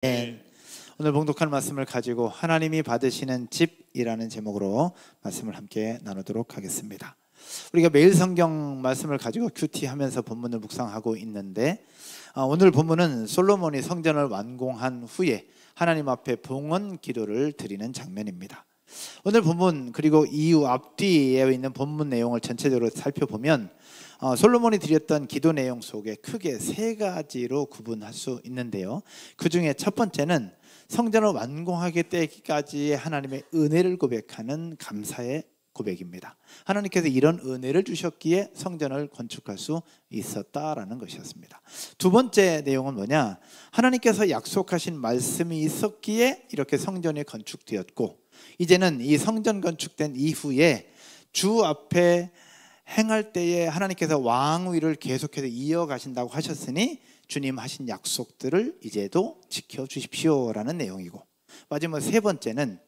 네. 오늘 봉독할 말씀을 가지고 하나님이 받으시는 집이라는 제목으로 말씀을 함께 나누도록 하겠습니다. 우리가 매일 성경 말씀을 가지고 큐티하면서 본문을 묵상하고 있는데 오늘 본문은 솔로몬이 성전을 완공한 후에 하나님 앞에 봉헌 기도를 드리는 장면입니다. 오늘 본문 그리고 이후 앞뒤에 있는 본문 내용을 전체적으로 살펴보면 솔로몬이 드렸던 기도 내용 속에 크게 세 가지로 구분할 수 있는데요. 그 중에 첫 번째는 성전을 완공하게 되기까지의 하나님의 은혜를 고백하는 감사의 고백입니다. 하나님께서 이런 은혜를 주셨기에 성전을 건축할 수 있었다라는 것이었습니다. 두 번째 내용은 뭐냐? 하나님께서 약속하신 말씀이 있었기에 이렇게 성전이 건축되었고, 이제는 이 성전 건축된 이후에 주 앞에 행할 때에 하나님께서 왕위를 계속해서 이어가신다고 하셨으니 주님 하신 약속들을 이제도 지켜주십시오라는 내용이고, 마지막 세 번째는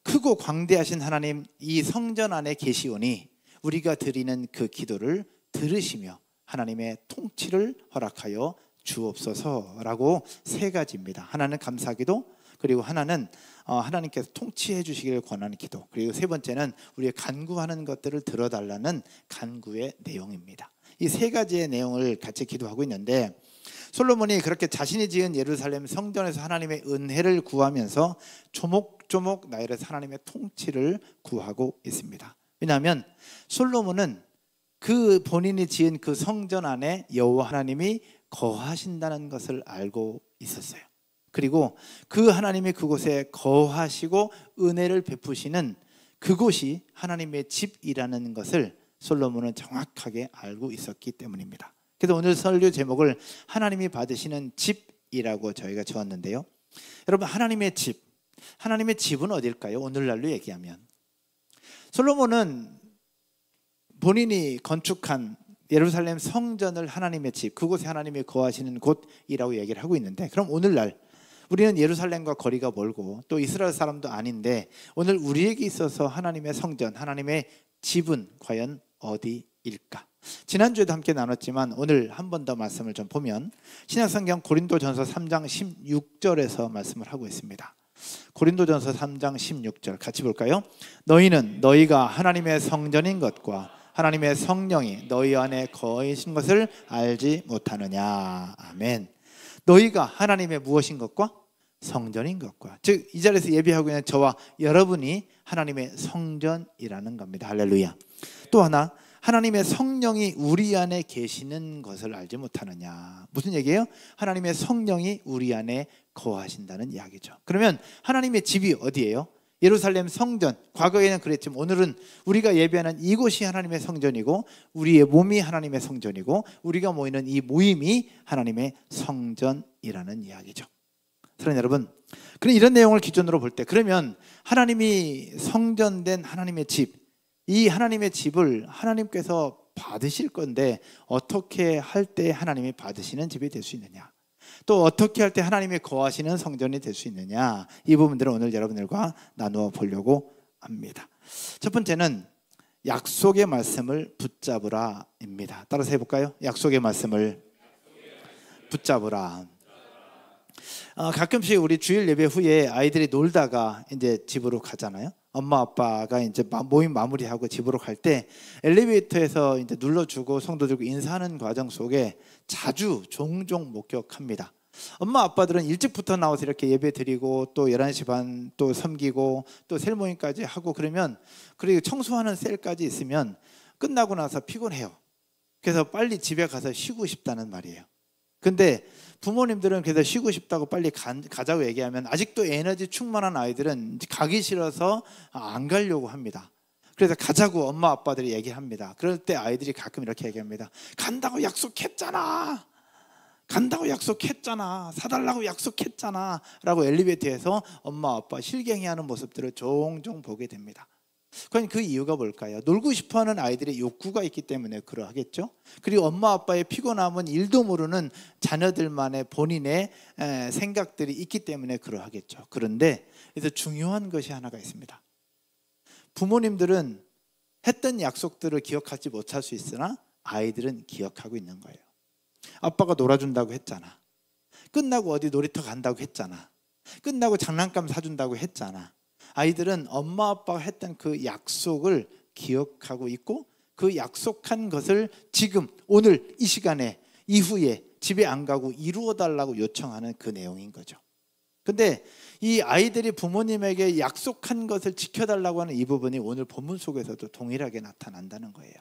크고 광대하신 하나님 이 성전 안에 계시오니 우리가 드리는 그 기도를 들으시며 하나님의 통치를 허락하여 주옵소서라고 세 가지입니다. 하나는 감사기도, 그리고 하나는 하나님께서 통치해 주시기를 권하는 기도, 그리고 세 번째는 우리의 간구하는 것들을 들어달라는 간구의 내용입니다. 이 세 가지의 내용을 같이 기도하고 있는데, 솔로몬이 그렇게 자신이 지은 예루살렘 성전에서 하나님의 은혜를 구하면서 조목조목 나열해서 하나님의 통치를 구하고 있습니다. 왜냐하면 솔로몬은 그 본인이 지은 그 성전 안에 여호와 하나님이 거하신다는 것을 알고 있었어요. 그리고 그 하나님이 그곳에 거하시고 은혜를 베푸시는 그곳이 하나님의 집이라는 것을 솔로몬은 정확하게 알고 있었기 때문입니다. 그래서 오늘 설교 제목을 하나님이 받으시는 집이라고 저희가 지었는데요. 여러분, 하나님의 집은 어딜까요? 오늘날로 얘기하면 솔로몬은 본인이 건축한 예루살렘 성전을 하나님의 집, 그곳에 하나님이 거하시는 곳이라고 얘기를 하고 있는데, 그럼 오늘날 우리는 예루살렘과 거리가 멀고 또 이스라엘 사람도 아닌데 오늘 우리에게 있어서 하나님의 성전, 하나님의 집은 과연 어디일까? 지난주에도 함께 나눴지만 오늘 한 번 더 말씀을 좀 보면 신약성경 고린도전서 3장 16절에서 말씀을 하고 있습니다. 고린도전서 3장 16절 같이 볼까요? 너희는 너희가 하나님의 성전인 것과 하나님의 성령이 너희 안에 거하신 것을 알지 못하느냐. 아멘. 너희가 하나님의 무엇인 것과? 성전인 것과, 즉 이 자리에서 예배하고 있는 저와 여러분이 하나님의 성전이라는 겁니다. 할렐루야. 또 하나, 하나님의 성령이 우리 안에 계시는 것을 알지 못하느냐. 무슨 얘기예요? 하나님의 성령이 우리 안에 거하신다는 이야기죠. 그러면 하나님의 집이 어디예요? 예루살렘 성전. 과거에는 그랬지만 오늘은 우리가 예배하는 이곳이 하나님의 성전이고 우리의 몸이 하나님의 성전이고 우리가 모이는 이 모임이 하나님의 성전이라는 이야기죠. 사랑하는 여러분, 그럼 이런 내용을 기준으로 볼 때, 그러면 하나님이 성전된 하나님의 집, 이 하나님의 집을 하나님께서 받으실 건데 어떻게 할 때 하나님이 받으시는 집이 될 수 있느냐, 또 어떻게 할 때 하나님이 거하시는 성전이 될 수 있느냐, 이 부분들을 오늘 여러분들과 나누어 보려고 합니다. 첫 번째는 약속의 말씀을 붙잡으라입니다. 따라서 해볼까요? 약속의 말씀을 붙잡으라. 가끔씩 우리 주일 예배 후에 아이들이 놀다가 이제 집으로 가잖아요. 엄마 아빠가 이제 모임 마무리하고 집으로 갈 때 엘리베이터에서 이제 눌러주고 성도들과 인사하는 과정 속에 자주 종종 목격합니다. 엄마 아빠들은 일찍부터 나와서 이렇게 예배 드리고 또 11시 반 또 섬기고 또 셀 모임까지 하고, 그러면 그리고 청소하는 셀까지 있으면 끝나고 나서 피곤해요. 그래서 빨리 집에 가서 쉬고 싶다는 말이에요. 근데 부모님들은 그래서 쉬고 싶다고 빨리 가자고 얘기하면 아직도 에너지 충만한 아이들은 가기 싫어서 안 가려고 합니다. 그래서 가자고 엄마 아빠들이 얘기합니다. 그럴 때 아이들이 가끔 이렇게 얘기합니다. 간다고 약속했잖아, 간다고 약속했잖아, 사달라고 약속했잖아 라고 엘리베이터에서 엄마 아빠 실갱이하는 모습들을 종종 보게 됩니다. 그럼 그 이유가 뭘까요? 놀고 싶어하는 아이들의 욕구가 있기 때문에 그러하겠죠. 그리고 엄마 아빠의 피곤함은 일도 모르는 자녀들만의 본인의 생각들이 있기 때문에 그러하겠죠. 그런데 그래서 중요한 것이 하나가 있습니다. 부모님들은 했던 약속들을 기억하지 못할 수 있으나 아이들은 기억하고 있는 거예요. 아빠가 놀아준다고 했잖아. 끝나고 어디 놀이터 간다고 했잖아. 끝나고 장난감 사준다고 했잖아. 아이들은 엄마 아빠가 했던 그 약속을 기억하고 있고 그 약속한 것을 지금 오늘 이 시간에 이후에 집에 안 가고 이루어 달라고 요청하는 그 내용인 거죠. 근데 이 아이들이 부모님에게 약속한 것을 지켜달라고 하는 이 부분이 오늘 본문 속에서도 동일하게 나타난다는 거예요.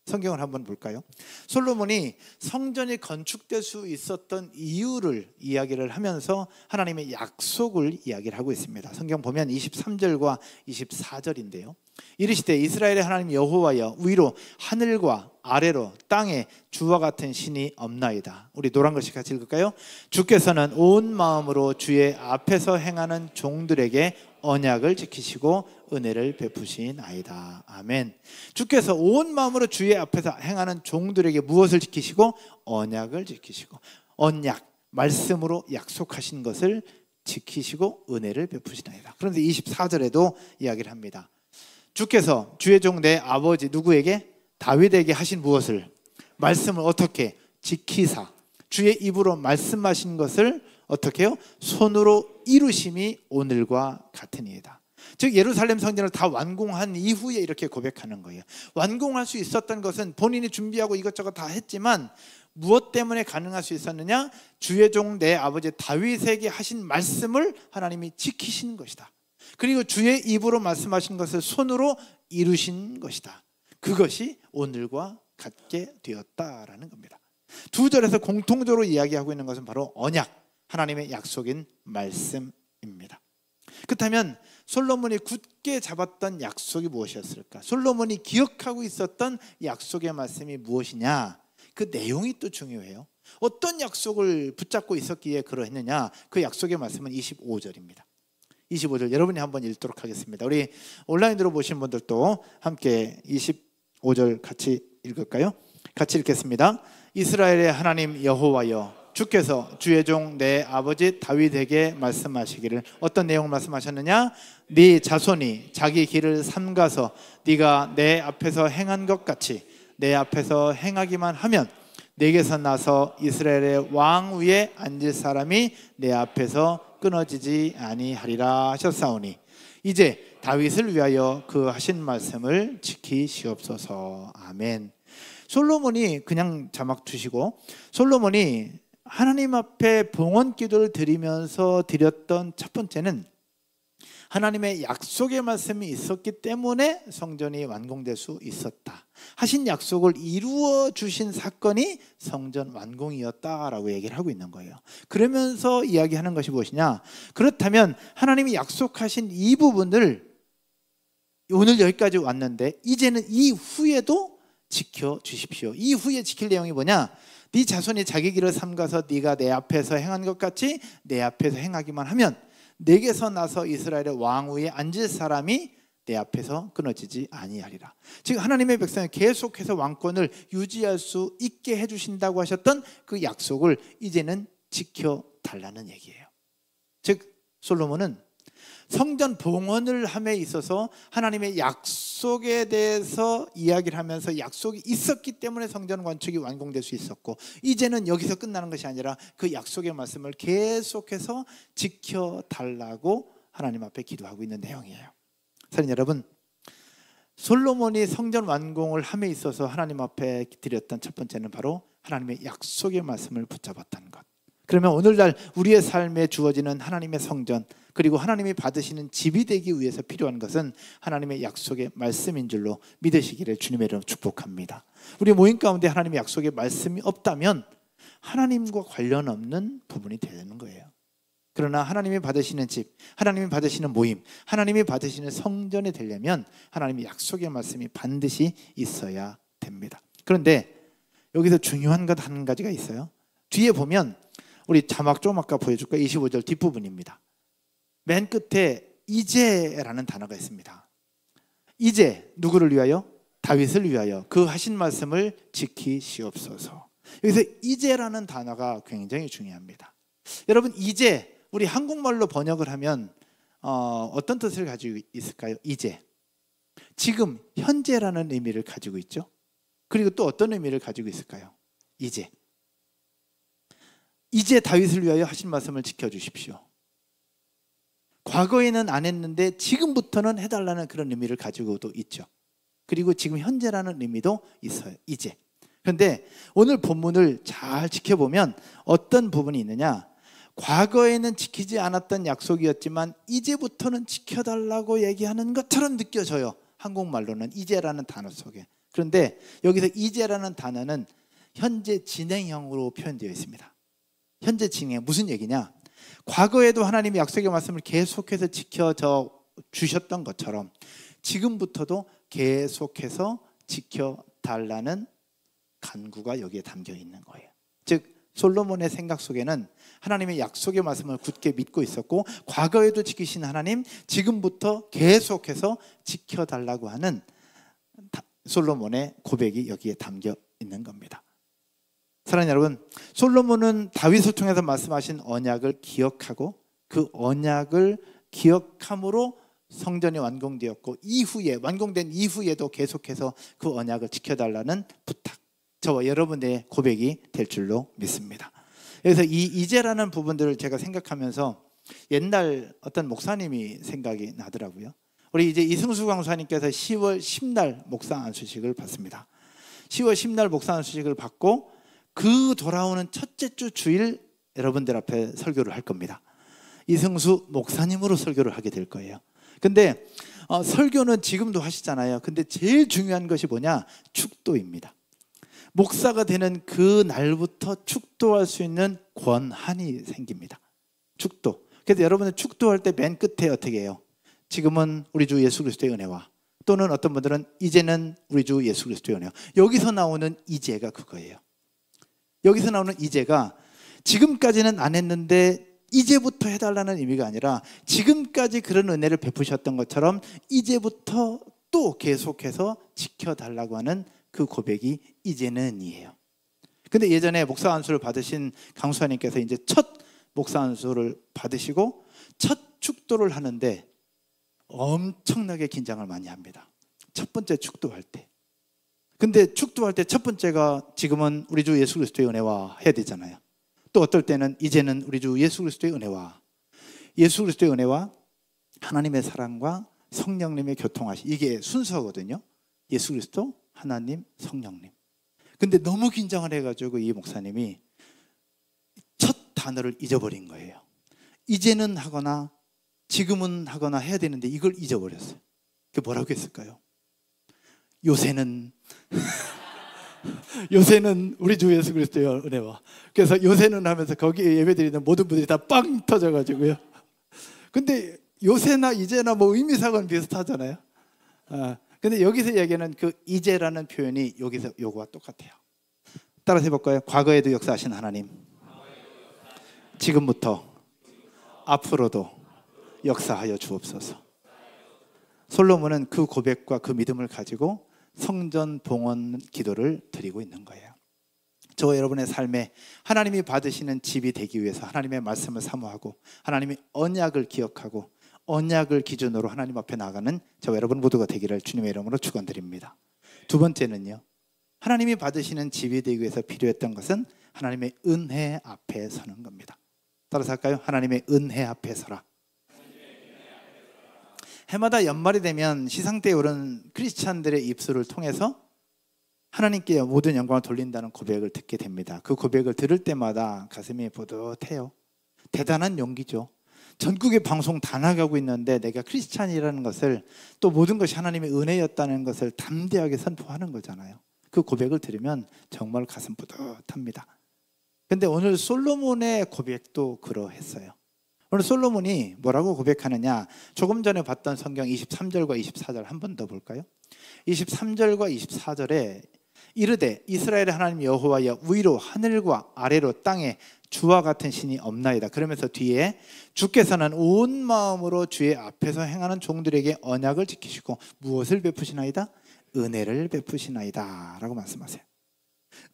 성경을 한번 볼까요? 솔로몬이 성전이 건축될 수 있었던 이유를 이야기를 하면서 하나님의 약속을 이야기를 하고 있습니다. 성경 보면 23절과 24절인데요. 이르시되 이스라엘의 하나님 여호와여 위로 하늘과 아래로 땅에 주와 같은 신이 없나이다. 우리 노란 글씨 같이 읽을까요? 주께서는 온 마음으로 주의 앞에서 행하는 종들에게 언약을 지키시고 은혜를 베푸시나이다. 아멘. 주께서 온 마음으로 주의 앞에서 행하는 종들에게 무엇을 지키시고? 언약을 지키시고, 언약, 말씀으로 약속하신 것을 지키시고 은혜를 베푸시나이다. 그런데 24절에도 이야기를 합니다. 주께서 주의 종 내 아버지 누구에게? 다윗에게 하신 무엇을? 말씀을 어떻게? 지키사 주의 입으로 말씀하신 것을 어떻게 해요? 손으로 이루심이 오늘과 같으니이다. 즉 예루살렘 성전을 다 완공한 이후에 이렇게 고백하는 거예요. 완공할 수 있었던 것은 본인이 준비하고 이것저것 다 했지만 무엇 때문에 가능할 수 있었느냐? 주의 종 내 아버지 다윗에게 하신 말씀을 하나님이 지키신 것이다. 그리고 주의 입으로 말씀하신 것을 손으로 이루신 것이다. 그것이 오늘과 같게 되었다라는 겁니다. 두 절에서 공통적으로 이야기하고 있는 것은 바로 언약, 하나님의 약속인 말씀입니다. 그렇다면 솔로몬이 굳게 잡았던 약속이 무엇이었을까? 솔로몬이 기억하고 있었던 약속의 말씀이 무엇이냐? 그 내용이 또 중요해요. 어떤 약속을 붙잡고 있었기에 그러했느냐? 그 약속의 말씀은 25절입니다. 25절 여러분이 한번 읽도록 하겠습니다. 우리 온라인으로 보신 분들도 함께 25절 같이 읽을까요? 같이 읽겠습니다. 이스라엘의 하나님 여호와여 주께서 주의 종 내 아버지 다윗에게 말씀하시기를 어떤 내용을 말씀하셨느냐? 네 자손이 자기 길을 삼가서 네가 내 앞에서 행한 것 같이 내 앞에서 행하기만 하면 내게서 나서 이스라엘의 왕 위에 앉을 사람이 내 앞에서 끊어지지 아니하리라 하셨사오니 이제 다윗을 위하여 그 하신 말씀을 지키시옵소서. 아멘. 솔로몬이 그냥 자막 두시고 솔로몬이 하나님 앞에 봉헌 기도를 드리면서 드렸던 첫 번째는 하나님의 약속의 말씀이 있었기 때문에 성전이 완공될 수 있었다. 하신 약속을 이루어 주신 사건이 성전 완공이었다라고 얘기를 하고 있는 거예요. 그러면서 이야기하는 것이 무엇이냐? 그렇다면 하나님이 약속하신 이 부분을 오늘 여기까지 왔는데 이제는 이후에도 지켜주십시오. 이후에 지킬 내용이 뭐냐? 네 자손이 자기 길을 삼가서 네가 내 앞에서 행한 것 같이 내 앞에서 행하기만 하면 내게서 나서 이스라엘의 왕 위에 앉을 사람이 내 앞에서 끊어지지 아니하리라. 즉 하나님의 백성이 계속해서 왕권을 유지할 수 있게 해주신다고 하셨던 그 약속을 이제는 지켜달라는 얘기예요. 즉 솔로몬은 성전 봉헌을 함에 있어서 하나님의 약속에 대해서 이야기를 하면서 약속이 있었기 때문에 성전 건축이 완공될 수 있었고 이제는 여기서 끝나는 것이 아니라 그 약속의 말씀을 계속해서 지켜달라고 하나님 앞에 기도하고 있는 내용이에요. 사랑하는 여러분, 솔로몬이 성전 완공을 함에 있어서 하나님 앞에 드렸던 첫 번째는 바로 하나님의 약속의 말씀을 붙잡았다는 것. 그러면 오늘날 우리의 삶에 주어지는 하나님의 성전 그리고 하나님이 받으시는 집이 되기 위해서 필요한 것은 하나님의 약속의 말씀인 줄로 믿으시기를 주님의 이름으로 축복합니다. 우리 모임 가운데 하나님의 약속의 말씀이 없다면 하나님과 관련 없는 부분이 되는 거예요. 그러나 하나님이 받으시는 집, 하나님이 받으시는 모임, 하나님이 받으시는 성전이 되려면 하나님의 약속의 말씀이 반드시 있어야 됩니다. 그런데 여기서 중요한 것 한 가지가 있어요. 뒤에 보면 우리 자막 좀 아까 보여줄까요? 25절 뒷부분입니다. 맨 끝에 이제라는 단어가 있습니다. 이제 누구를 위하여? 다윗을 위하여 그 하신 말씀을 지키시옵소서. 여기서 이제라는 단어가 굉장히 중요합니다. 여러분 이제 우리 한국말로 번역을 하면 어떤 뜻을 가지고 있을까요? 이제 지금 현재라는 의미를 가지고 있죠. 그리고 또 어떤 의미를 가지고 있을까요? 이제 이제 다윗을 위하여 하신 말씀을 지켜주십시오. 과거에는 안 했는데 지금부터는 해달라는 그런 의미를 가지고도 있죠. 그리고 지금 현재라는 의미도 있어요. 이제. 그런데 오늘 본문을 잘 지켜보면 어떤 부분이 있느냐, 과거에는 지키지 않았던 약속이었지만 이제부터는 지켜달라고 얘기하는 것처럼 느껴져요. 한국말로는 이제라는 단어 속에. 그런데 여기서 이제라는 단어는 현재 진행형으로 표현되어 있습니다. 현재 진행, 무슨 얘기냐, 과거에도 하나님이 약속의 말씀을 계속해서 지켜져 주셨던 것처럼 지금부터도 계속해서 지켜달라는 간구가 여기에 담겨 있는 거예요. 즉 솔로몬의 생각 속에는 하나님의 약속의 말씀을 굳게 믿고 있었고, 과거에도 지키신 하나님, 지금부터 계속해서 지켜달라고 하는 솔로몬의 고백이 여기에 담겨 있는 겁니다. 사랑하는 여러분, 솔로몬은 다윗을 통해서 말씀하신 언약을 기억하고 그 언약을 기억함으로 성전이 완공되었고, 이후에 완공된 이후에도 계속해서 그 언약을 지켜달라는 부탁, 저와 여러분의 고백이 될 줄로 믿습니다. 그래서 이 이제라는 부분들을 제가 생각하면서 옛날 어떤 목사님이 생각이 나더라고요. 우리 이제 이승수 강사님께서 10월 10날 목사 안수식을 받습니다. 10월 10날 목사 안수식을 받고 그 돌아오는 첫째 주 주일 여러분들 앞에 설교를 할 겁니다. 이승수 목사님으로 설교를 하게 될 거예요. 근데 설교는 지금도 하시잖아요. 근데 제일 중요한 것이 뭐냐? 축도입니다. 목사가 되는 그 날부터 축도할 수 있는 권한이 생깁니다. 축도. 그래서 여러분은 축도할 때 맨 끝에 어떻게 해요? 지금은 우리 주 예수 그리스도의 은혜와, 또는 어떤 분들은 이제는 우리 주 예수 그리스도의 은혜와. 여기서 나오는 이제가 그거예요. 여기서 나오는 이제가 지금까지는 안 했는데 이제부터 해달라는 의미가 아니라, 지금까지 그런 은혜를 베푸셨던 것처럼 이제부터 또 계속해서 지켜달라고 하는 그 고백이 이제는이에요. 근데 예전에 목사 안수를 받으신 강수사님께서 이제 첫 목사 안수를 받으시고 첫 축도를 하는데 엄청나게 긴장을 많이 합니다. 첫 번째 축도할 때. 근데 축도할 때 첫 번째가 지금은 우리 주 예수 그리스도의 은혜와 해야 되잖아요. 또 어떨 때는 이제는 우리 주 예수 그리스도의 은혜와, 예수 그리스도의 은혜와 하나님의 사랑과 성령님의 교통하시, 이게 순서거든요. 예수 그리스도, 하나님, 성령님. 근데 너무 긴장을 해가지고 이 목사님이 첫 단어를 잊어버린 거예요. 이제는 하거나 지금은 하거나 해야 되는데 이걸 잊어버렸어요. 그게 뭐라고 했을까요? 요새는 요새는 우리 주 예수 그리스도의 은혜와. 그래서 요새는 하면서 거기에 예배드리는 모든 분들이 다 빵 터져가지고요. 근데 요새나 이제나 뭐 의미상은 비슷하잖아요. 근데 여기서 얘기하는 그 이제라는 표현이 여기서 요거와 똑같아요. 따라서 해볼까요? 과거에도 역사하신 하나님, 지금부터 앞으로도 역사하여 주옵소서. 솔로몬은 그 고백과 그 믿음을 가지고 성전 봉헌 기도를 드리고 있는 거예요. 저와 여러분의 삶에 하나님이 받으시는 집이 되기 위해서 하나님의 말씀을 사모하고 하나님의 언약을 기억하고 언약을 기준으로 하나님 앞에 나가는 저와 여러분 모두가 되기를 주님의 이름으로 축원드립니다. 두 번째는요, 하나님이 받으시는 집이 되기 위해서 필요했던 것은 하나님의 은혜 앞에 서는 겁니다. 따라서 할까요? 하나님의 은혜 앞에 서라. 해마다 연말이 되면 시상대에 오른 크리스찬들의 입술을 통해서 하나님께 모든 영광을 돌린다는 고백을 듣게 됩니다. 그 고백을 들을 때마다 가슴이 뿌듯해요. 대단한 용기죠. 전국에 방송 다 나가고 있는데 내가 크리스찬이라는 것을, 또 모든 것이 하나님의 은혜였다는 것을 담대하게 선포하는 거잖아요. 그 고백을 들으면 정말 가슴 뿌듯합니다. 근데 오늘 솔로몬의 고백도 그러했어요. 오늘 솔로몬이 뭐라고 고백하느냐, 조금 전에 봤던 성경 23절과 24절 한 번 더 볼까요? 23절과 24절에 이르되 이스라엘의 하나님 여호와여, 위로 하늘과 아래로 땅에 주와 같은 신이 없나이다. 그러면서 뒤에 주께서는 온 마음으로 주의 앞에서 행하는 종들에게 언약을 지키시고 무엇을 베푸시나이다? 은혜를 베푸시나이다 라고 말씀하세요.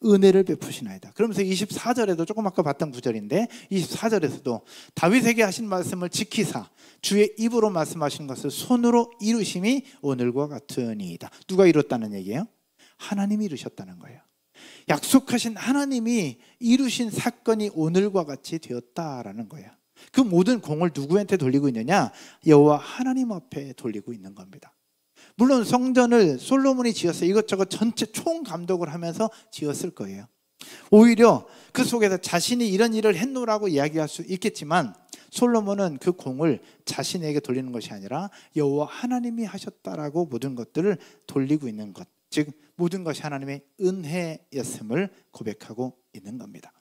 은혜를 베푸시나이다. 그러면서 24절에도 조금 아까 봤던 구절인데 24절에서도 다윗에게 하신 말씀을 지키사 주의 입으로 말씀하신 것을 손으로 이루심이 오늘과 같으니이다. 누가 이뤘다는 얘기예요? 하나님이 이루셨다는 거예요. 약속하신 하나님이 이루신 사건이 오늘과 같이 되었다라는 거예요. 그 모든 공을 누구한테 돌리고 있느냐? 여호와 하나님 앞에 돌리고 있는 겁니다. 물론 성전을 솔로몬이 지어서 이것저것 전체 총감독을 하면서 지었을 거예요. 오히려 그 속에서 자신이 이런 일을 했노라고 이야기할 수 있겠지만 솔로몬은 그 공을 자신에게 돌리는 것이 아니라 여호와 하나님이 하셨다라고 모든 것들을 돌리고 있는 것, 즉 모든 것이 하나님의 은혜였음을 고백하고 있는 겁니다.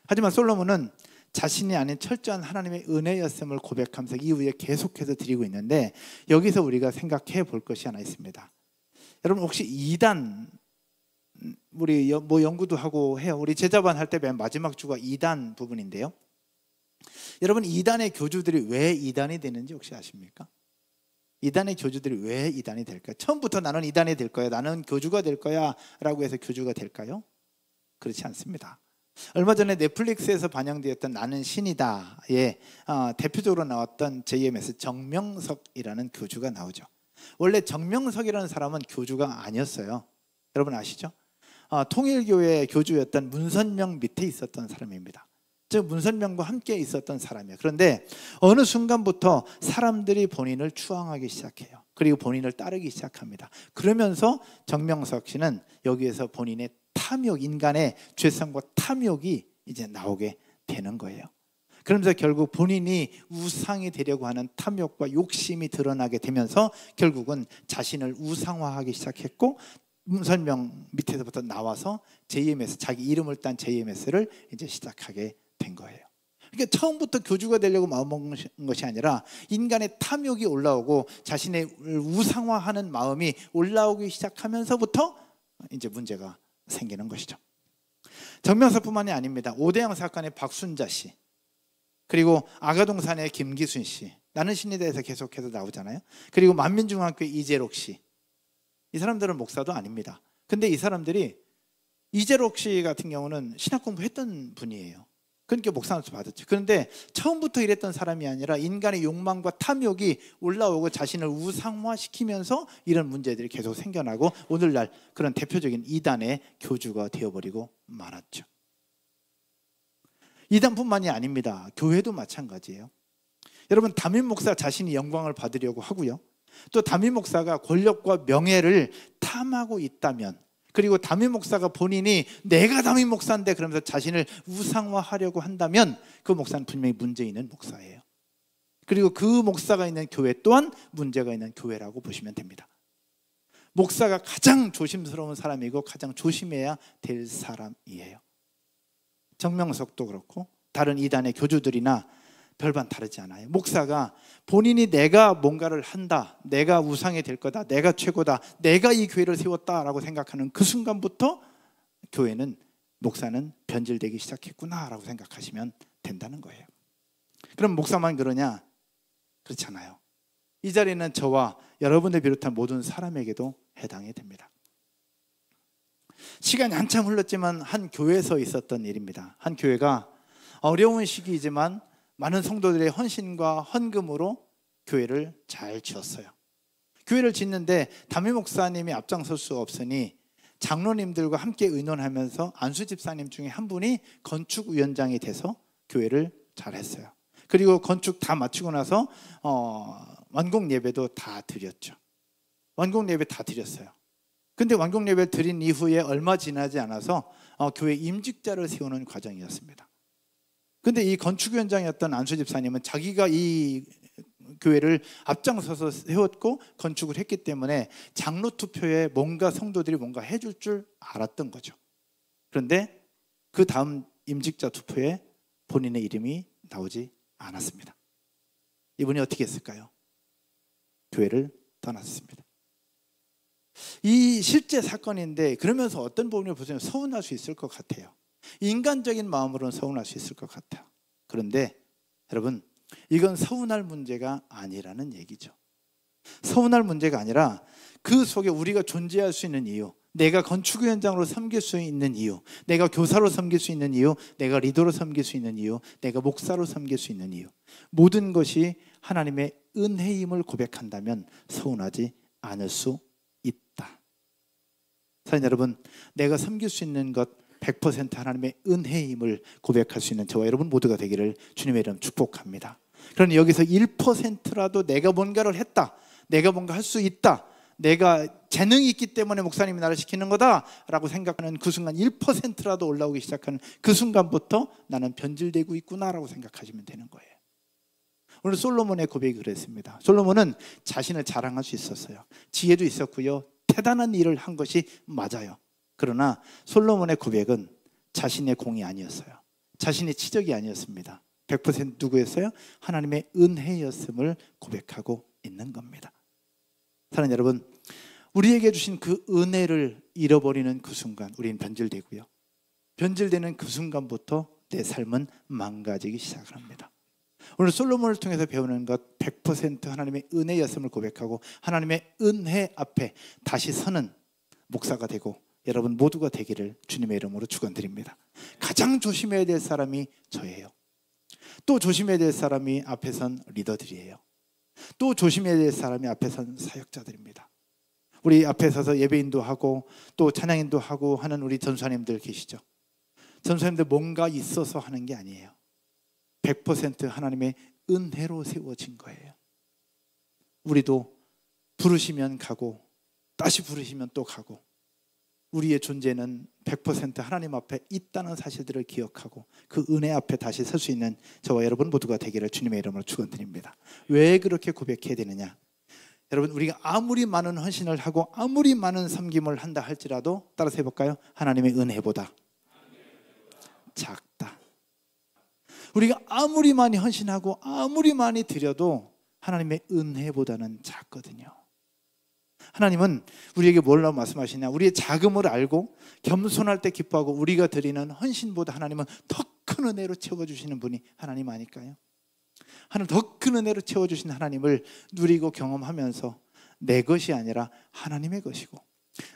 하지만 솔로몬은 자신이 아닌 철저한 하나님의 은혜였음을 고백하면서 이후에 계속해서 드리고 있는데, 여기서 우리가 생각해 볼 것이 하나 있습니다. 여러분 혹시 이단, 우리 뭐 연구도 하고 해요. 우리 제자반 할 때 맨 마지막 주가 이단 부분인데요. 여러분 이단의 교주들이 왜 이단이 되는지 혹시 아십니까? 이단의 교주들이 왜 이단이 될까요? 처음부터 나는 이단이 될 거야, 나는 교주가 될 거야 라고 해서 교주가 될까요? 그렇지 않습니다. 얼마 전에 넷플릭스에서 반영되었던 나는 신이다에 대표적으로 나왔던 JMS 정명석이라는 교주가 나오죠. 원래 정명석이라는 사람은 교주가 아니었어요. 여러분 아시죠? 통일교회 교주였던 문선명 밑에 있었던 사람입니다. 즉 문선명과 함께 있었던 사람이에요. 그런데 어느 순간부터 사람들이 본인을 추앙하기 시작해요. 그리고 본인을 따르기 시작합니다. 그러면서 정명석 씨는 여기에서 본인의 탐욕, 인간의 죄성과 탐욕이 이제 나오게 되는 거예요. 그러면서 결국 본인이 우상이 되려고 하는 탐욕과 욕심이 드러나게 되면서 결국은 자신을 우상화하기 시작했고, 문선명 밑에서부터 나와서 JMS, 자기 이름을 딴 JMS를 이제 시작하게 된 거예요. 그러니까 처음부터 교주가 되려고 마음먹은 것이 아니라 인간의 탐욕이 올라오고 자신의 우상화하는 마음이 올라오기 시작하면서부터 이제 문제가 생기는 것이죠. 정명석뿐만이 아닙니다. 오대양 사건의 박순자 씨, 그리고 아가동산의 김기순 씨, 나는 신에 대해서 계속해서 나오잖아요. 그리고 만민중앙교회 이재록 씨, 이 사람들은 목사도 아닙니다. 근데 이 사람들이, 이재록 씨 같은 경우는 신학 공부했던 분이에요. 그러니까 목사한테 받았죠. 그런데 처음부터 이랬던 사람이 아니라 인간의 욕망과 탐욕이 올라오고 자신을 우상화시키면서 이런 문제들이 계속 생겨나고 오늘날 그런 대표적인 이단의 교주가 되어버리고 말았죠. 이단뿐만이 아닙니다. 교회도 마찬가지예요. 여러분 담임 목사 자신이 영광을 받으려고 하고요, 또 담임 목사가 권력과 명예를 탐하고 있다면, 그리고 담임 목사가 본인이 내가 담임 목사인데 그러면서 자신을 우상화하려고 한다면 그 목사는 분명히 문제 있는 목사예요. 그리고 그 목사가 있는 교회 또한 문제가 있는 교회라고 보시면 됩니다. 목사가 가장 조심스러운 사람이고 가장 조심해야 될 사람이에요. 정명석도 그렇고 다른 이단의 교주들이나 별반 다르지 않아요. 목사가 본인이 내가 뭔가를 한다, 내가 우상이 될 거다, 내가 최고다, 내가 이 교회를 세웠다라고 생각하는 그 순간부터 교회는, 목사는 변질되기 시작했구나라고 생각하시면 된다는 거예요. 그럼 목사만 그러냐? 그렇지 않아요. 이 자리는 저와 여러분들 비롯한 모든 사람에게도 해당이 됩니다. 시간이 한참 흘렀지만 한 교회에서 있었던 일입니다. 한 교회가 어려운 시기이지만 많은 성도들의 헌신과 헌금으로 교회를 잘 지었어요. 교회를 짓는데 담임 목사님이 앞장설 수 없으니 장로님들과 함께 의논하면서 안수 집사님 중에 한 분이 건축위원장이 돼서 교회를 잘 했어요. 그리고 건축 다 마치고 나서 완공 예배도 다 드렸죠. 완공 예배 다 드렸어요. 근데 완공 예배 드린 이후에 얼마 지나지 않아서 교회 임직자를 세우는 과정이었습니다. 근데 이 건축위원장이었던 안수 집사님은 자기가 이 교회를 앞장서서 세웠고 건축을 했기 때문에 장로 투표에 뭔가 성도들이 뭔가 해줄 줄 알았던 거죠. 그런데 그 다음 임직자 투표에 본인의 이름이 나오지 않았습니다. 이분이 어떻게 했을까요? 교회를 떠났습니다. 이 실제 사건인데, 그러면서 어떤 부분을 보시면 서운할 수 있을 것 같아요. 인간적인 마음으로는 서운할 수 있을 것 같아요. 그런데 여러분, 이건 서운할 문제가 아니라는 얘기죠. 서운할 문제가 아니라 그 속에 우리가 존재할 수 있는 이유, 내가 건축위원장으로 섬길 수 있는 이유, 내가 교사로 섬길 수 있는 이유, 내가 리더로 섬길 수 있는 이유, 내가 목사로 섬길 수 있는 이유, 모든 것이 하나님의 은혜임을 고백한다면 서운하지 않을 수 있다. 사랑하는 여러분, 내가 섬길 수 있는 것 100% 하나님의 은혜임을 고백할 수 있는 저와 여러분 모두가 되기를 주님의 이름 축복합니다. 그러니 여기서 1%라도 내가 뭔가를 했다, 내가 뭔가 할 수 있다, 내가 재능이 있기 때문에 목사님이 나를 시키는 거다라고 생각하는 그 순간 1%라도 올라오기 시작하는 그 순간부터 나는 변질되고 있구나라고 생각하시면 되는 거예요. 오늘 솔로몬의 고백이 그랬습니다. 솔로몬은 자신을 자랑할 수 있었어요. 지혜도 있었고요, 대단한 일을 한 것이 맞아요. 그러나 솔로몬의 고백은 자신의 공이 아니었어요. 자신의 치적이 아니었습니다. 100% 누구였어요? 하나님의 은혜였음을 고백하고 있는 겁니다. 사랑하는 여러분, 우리에게 주신 그 은혜를 잃어버리는 그 순간 우리는 변질되고요, 변질되는 그 순간부터 내 삶은 망가지기 시작을 합니다. 오늘 솔로몬을 통해서 배우는 것 100% 하나님의 은혜였음을 고백하고 하나님의 은혜 앞에 다시 서는 목사가 되고 여러분 모두가 되기를 주님의 이름으로 축원드립니다. 가장 조심해야 될 사람이 저예요. 또 조심해야 될 사람이 앞에 선 리더들이에요. 또 조심해야 될 사람이 앞에 선 사역자들입니다. 우리 앞에 서서 예배인도 하고 또 찬양인도 하고 하는 우리 전사님들 계시죠? 전사님들 뭔가 있어서 하는 게 아니에요. 100% 하나님의 은혜로 세워진 거예요. 우리도 부르시면 가고 다시 부르시면 또 가고 우리의 존재는 100% 하나님 앞에 있다는 사실들을 기억하고 그 은혜 앞에 다시 설 수 있는 저와 여러분 모두가 되기를 주님의 이름으로 축원드립니다. 왜 그렇게 고백해야 되느냐? 여러분, 우리가 아무리 많은 헌신을 하고 아무리 많은 섬김을 한다 할지라도 따라서 해볼까요? 하나님의 은혜보다 작다. 우리가 아무리 많이 헌신하고 아무리 많이 드려도 하나님의 은혜보다는 작거든요. 하나님은 우리에게 뭘로 말씀하시냐? 우리의 자금을 알고 겸손할 때 기뻐하고 우리가 드리는 헌신보다 하나님은 더 큰 은혜로 채워주시는 분이 하나님 아닐까요? 하나님 더 큰 은혜로 채워주신 하나님을 누리고 경험하면서 내 것이 아니라 하나님의 것이고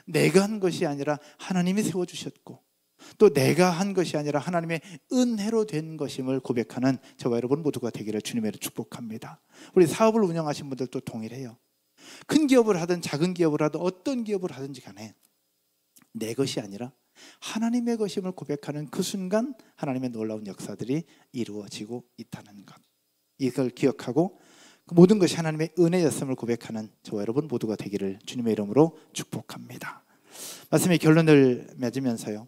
내가 한 것이 아니라 하나님이 세워주셨고 또 내가 한 것이 아니라 하나님의 은혜로 된 것임을 고백하는 저와 여러분 모두가 되기를 주님의 이름으로 축복합니다. 우리 사업을 운영하신 분들도 동일해요. 큰 기업을 하든 작은 기업을 하든 어떤 기업을 하든지 간에 내 것이 아니라 하나님의 것임을 고백하는 그 순간 하나님의 놀라운 역사들이 이루어지고 있다는 것, 이걸 기억하고 그 모든 것이 하나님의 은혜였음을 고백하는 저와 여러분 모두가 되기를 주님의 이름으로 축복합니다. 말씀의 결론을 맺으면서요,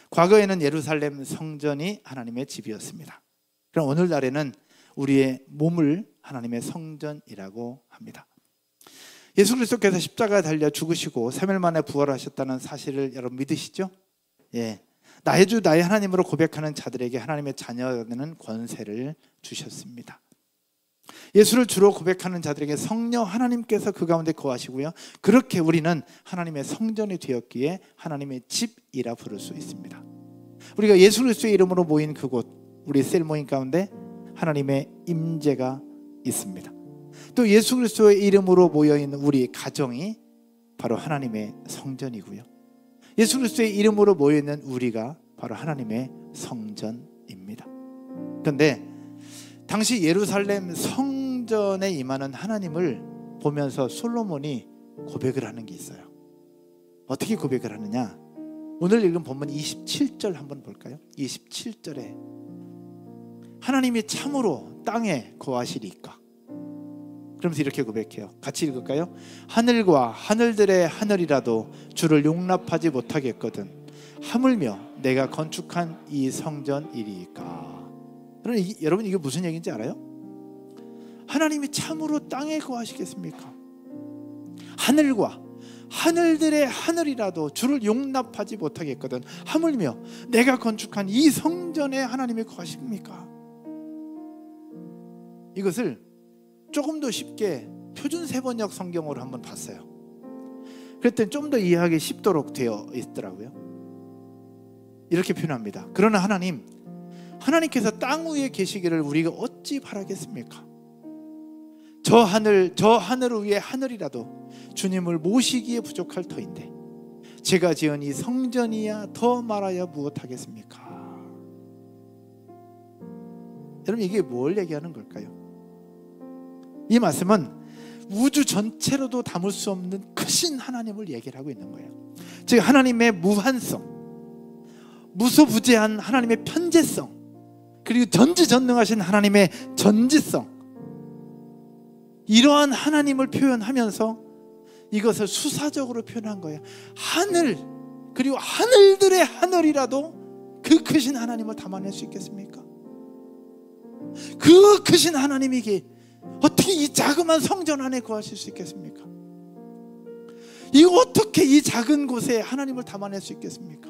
과거에는 예루살렘 성전이 하나님의 집이었습니다. 그럼 오늘날에는 우리의 몸을 하나님의 성전이라고 합니다. 예수 그리스도께서 십자가에 달려 죽으시고 3일 만에 부활하셨다는 사실을 여러분 믿으시죠? 예, 나의 주 나의 하나님으로 고백하는 자들에게 하나님의 자녀가 되는 권세를 주셨습니다. 예수를 주로 고백하는 자들에게 성령 하나님께서 그 가운데 거하시고요, 그렇게 우리는 하나님의 성전이 되었기에 하나님의 집이라 부를 수 있습니다. 우리가 예수 그리스도의 이름으로 모인 그곳, 우리 셀 모임 가운데 하나님의 임재가 있습니다. 또 예수 그리스도의 이름으로 모여있는 우리 가정이 바로 하나님의 성전이고요, 예수 그리스도의 이름으로 모여있는 우리가 바로 하나님의 성전입니다. 그런데 당시 예루살렘 성전에 임하는 하나님을 보면서 솔로몬이 고백을 하는 게 있어요. 어떻게 고백을 하느냐? 오늘 읽은 본문 27절 한번 볼까요? 27절에 하나님이 참으로 땅에 거하시리까? 그러면서 이렇게 고백해요. 같이 읽을까요? 하늘과 하늘들의 하늘이라도 주를 용납하지 못하겠거든 하물며 내가 건축한 이 성전이리까. 여러분 이게 무슨 얘기인지 알아요? 하나님이 참으로 땅에 거하시겠습니까? 하늘과 하늘들의 하늘이라도 주를 용납하지 못하겠거든 하물며 내가 건축한 이 성전에 하나님이 거하십니까? 이것을 조금 더 쉽게 표준 세번역 성경으로 한번 봤어요. 그랬더니 좀 더 이해하기 쉽도록 되어 있더라고요. 이렇게 표현합니다. 그러나 하나님께서 땅 위에 계시기를 우리가 어찌 바라겠습니까? 저 하늘 위에 하늘이라도 주님을 모시기에 부족할 터인데 제가 지은 이 성전이야 더 말하여 무엇하겠습니까? 여러분 이게 뭘 얘기하는 걸까요? 이 말씀은 우주 전체로도 담을 수 없는 크신 하나님을 얘기를 하고 있는 거예요. 즉 하나님의 무한성, 무소부재한 하나님의 편재성, 그리고 전지전능하신 하나님의 전지성, 이러한 하나님을 표현하면서 이것을 수사적으로 표현한 거예요. 하늘, 그리고 하늘들의 하늘이라도 그 크신 하나님을 담아낼 수 있겠습니까? 그 크신 하나님에게 어떻게 이 자그마한 성전 안에 거하실 수 있겠습니까? 이거 어떻게 이 작은 곳에 하나님을 담아낼 수 있겠습니까?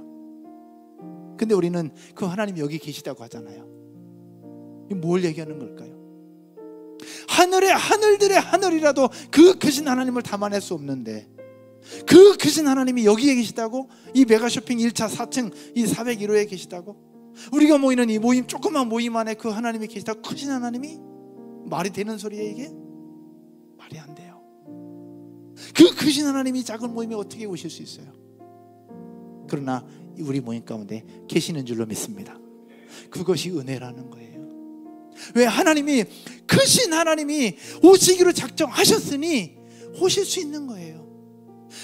근데 우리는 그 하나님이 여기 계시다고 하잖아요. 뭘 얘기하는 걸까요? 하늘의 하늘들의 하늘이라도 그 크신 하나님을 담아낼 수 없는데 그 크신 하나님이 여기에 계시다고? 이 메가쇼핑 1차 4층 이 401호에 계시다고? 우리가 모이는 이 모임, 조그만 모임 안에 그 하나님이 계시다고? 크신 하나님이? 말이 되는 소리예요 이게? 말이 안 돼요. 그 크신 하나님이 작은 모임에 어떻게 오실 수 있어요? 그러나 우리 모임 가운데 계시는 줄로 믿습니다. 그것이 은혜라는 거예요. 왜? 하나님이, 크신 하나님이 오시기로 작정하셨으니 오실 수 있는 거예요.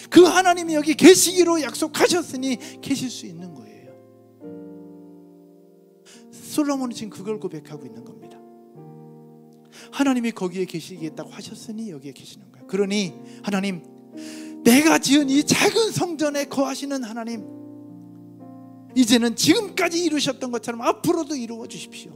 그 하나님이 여기 계시기로 약속하셨으니 계실 수 있는 거예요. 솔로몬은 지금 그걸 고백하고 있는 겁니다. 하나님이 거기에 계시겠다고 하셨으니 여기에 계시는 거예요. 그러니 하나님, 내가 지은 이 작은 성전에 거하시는 하나님, 이제는 지금까지 이루셨던 것처럼 앞으로도 이루어 주십시오.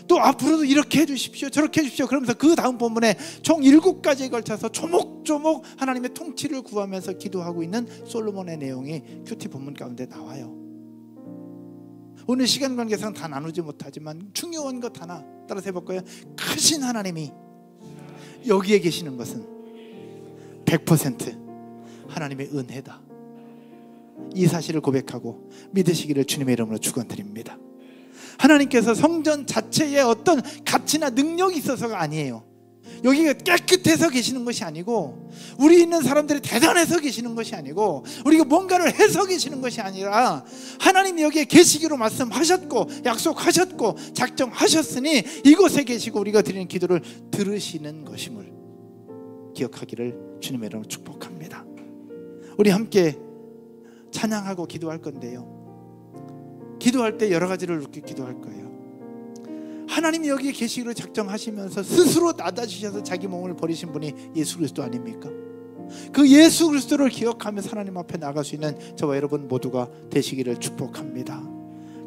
또 앞으로도 이렇게 해주십시오, 저렇게 해주십시오. 그러면서 그 다음 본문에 총 7가지에 걸쳐서 조목조목 하나님의 통치를 구하면서 기도하고 있는 솔로몬의 내용이 큐티 본문 가운데 나와요. 오늘 시간 관계상 다 나누지 못하지만 중요한 것 하나 따라서 해볼까요? 크신 하나님이 여기에 계시는 것은 100% 하나님의 은혜다. 이 사실을 고백하고 믿으시기를 주님의 이름으로 축원드립니다. 하나님께서 성전 자체에 어떤 가치나 능력이 있어서가 아니에요. 여기가 깨끗해서 계시는 것이 아니고, 우리 있는 사람들이 대단해서 계시는 것이 아니고, 우리가 뭔가를 해서 계시는 것이 아니라 하나님이 여기에 계시기로 말씀하셨고 약속하셨고 작정하셨으니 이곳에 계시고 우리가 드리는 기도를 들으시는 것임을 기억하기를 주님의 이름으로 축복합니다. 우리 함께 찬양하고 기도할 건데요, 기도할 때 여러 가지를 이렇게 기도할 거예요. 하나님이 여기에 계시기로 작정하시면서 스스로 낮아지셔서 자기 몸을 버리신 분이 예수 그리스도 아닙니까? 그 예수 그리스도를 기억하면서 하나님 앞에 나갈 수 있는 저와 여러분 모두가 되시기를 축복합니다.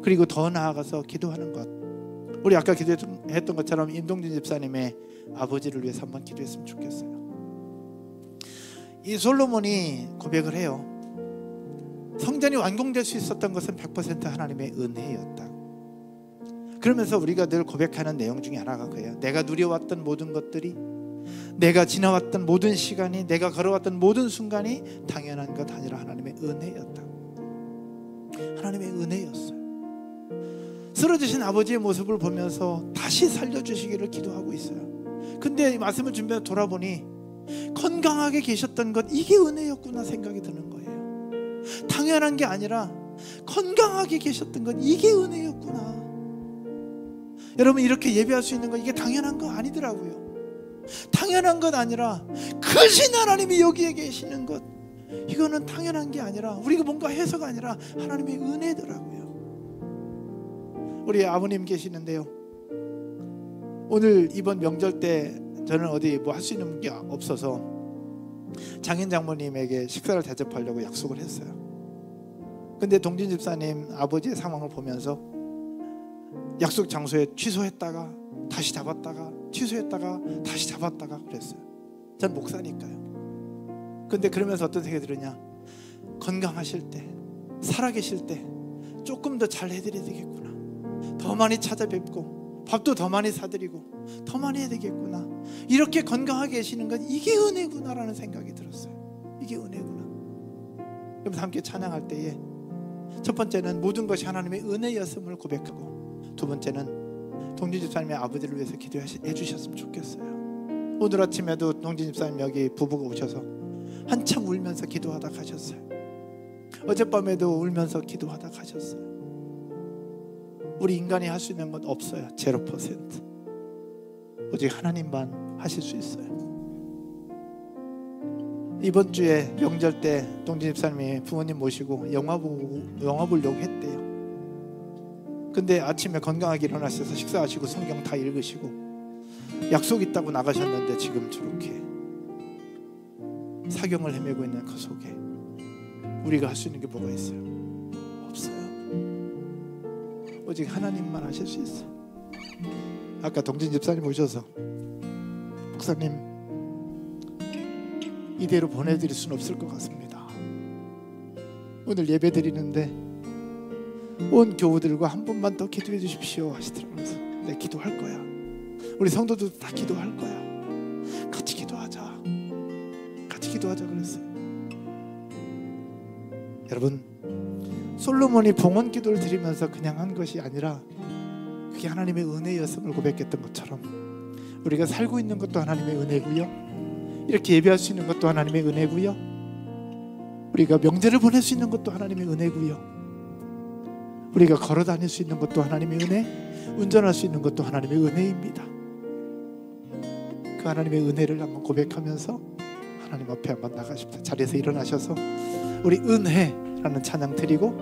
그리고 더 나아가서 기도하는 것, 우리 아까 기도했던 것처럼 임동진 집사님의 아버지를 위해서 한번 기도했으면 좋겠어요. 이 솔로몬이 고백을 해요. 성전이 완공될 수 있었던 것은 100% 하나님의 은혜였다고. 그러면서 우리가 늘 고백하는 내용 중에 하나가 그래요. 내가 누려왔던 모든 것들이, 내가 지나왔던 모든 시간이, 내가 걸어왔던 모든 순간이 당연한 것 아니라 하나님의 은혜였다고. 하나님의 은혜였어요. 쓰러지신 아버지의 모습을 보면서 다시 살려주시기를 기도하고 있어요. 근데 이 말씀을 준비해서 돌아보니 건강하게 계셨던 것, 이게 은혜였구나 생각이 드는 거예요. 당연한 게 아니라 건강하게 계셨던 것, 이게 은혜였구나. 여러분, 이렇게 예배할 수 있는 거, 이게 당연한 거 아니더라고요. 당연한 것 아니라 크신 하나님이 여기에 계시는 것, 이거는 당연한 게 아니라 우리가 뭔가 해서가 아니라 하나님의 은혜더라고요. 우리 아버님 계시는데요, 오늘 이번 명절 때 저는 어디 뭐 할 수 있는 게 없어서 장인 장모님에게 식사를 대접하려고 약속을 했어요. 근데 동진 집사님 아버지의 상황을 보면서 약속 장소에 취소했다가 다시 잡았다가 취소했다가 다시 잡았다가 그랬어요. 전 목사니까요. 근데 그러면서 어떤 생각이 들었냐, 건강하실 때, 살아계실 때 조금 더 잘 해드려야 되겠구나, 더 많이 찾아뵙고 밥도 더 많이 사드리고 더 많이 해야 되겠구나, 이렇게 건강하게 계시는 건 이게 은혜구나라는 생각이 들었어요. 이게 은혜구나. 그러면서 함께 찬양할 때에 첫 번째는 모든 것이 하나님의 은혜였음을 고백하고, 두 번째는 동진 집사님의 아버지를 위해서 기도해 주셨으면 좋겠어요. 오늘 아침에도 동진 집사님 여기 부부가 오셔서 한참 울면서 기도하다 가셨어요. 어젯밤에도 울면서 기도하다 가셨어요. 우리 인간이 할 수 있는 건 없어요. 0%. 오직 하나님만 하실 수 있어요. 이번 주에 명절 때 동진 집사님이 부모님 모시고 영화 보려고 했대요. 근데 아침에 건강하게 일어나셔서 식사하시고 성경 다 읽으시고 약속 있다고 나가셨는데 지금 저렇게 사경을 헤매고 있는 그 속에 우리가 할 수 있는 게 뭐가 있어요? 없어요. 오직 하나님만 하실 수 있어요. 아까 동진 집사님 오셔서 목사님 이대로 보내드릴 수는 없을 것 같습니다. 오늘 예배 드리는데 온 교우들과 한 번만 더 기도해 주십시오 하시더라고요. 네, 기도할 거야. 우리 성도들도 다 기도할 거야. 같이 기도하자. 같이 기도하자 그랬어요. 여러분, 솔로몬이 봉헌 기도를 드리면서 그냥 한 것이 아니라 그게 하나님의 은혜였음을 고백했던 것처럼 우리가 살고 있는 것도 하나님의 은혜고요, 이렇게 예배할 수 있는 것도 하나님의 은혜고요, 우리가 명절을 보낼 수 있는 것도 하나님의 은혜고요, 우리가 걸어 다닐 수 있는 것도 하나님의 은혜, 운전할 수 있는 것도 하나님의 은혜입니다. 그 하나님의 은혜를 한번 고백하면서 하나님 앞에 한번 나가십시오. 자리에서 일어나셔서 우리 은혜라는 찬양 드리고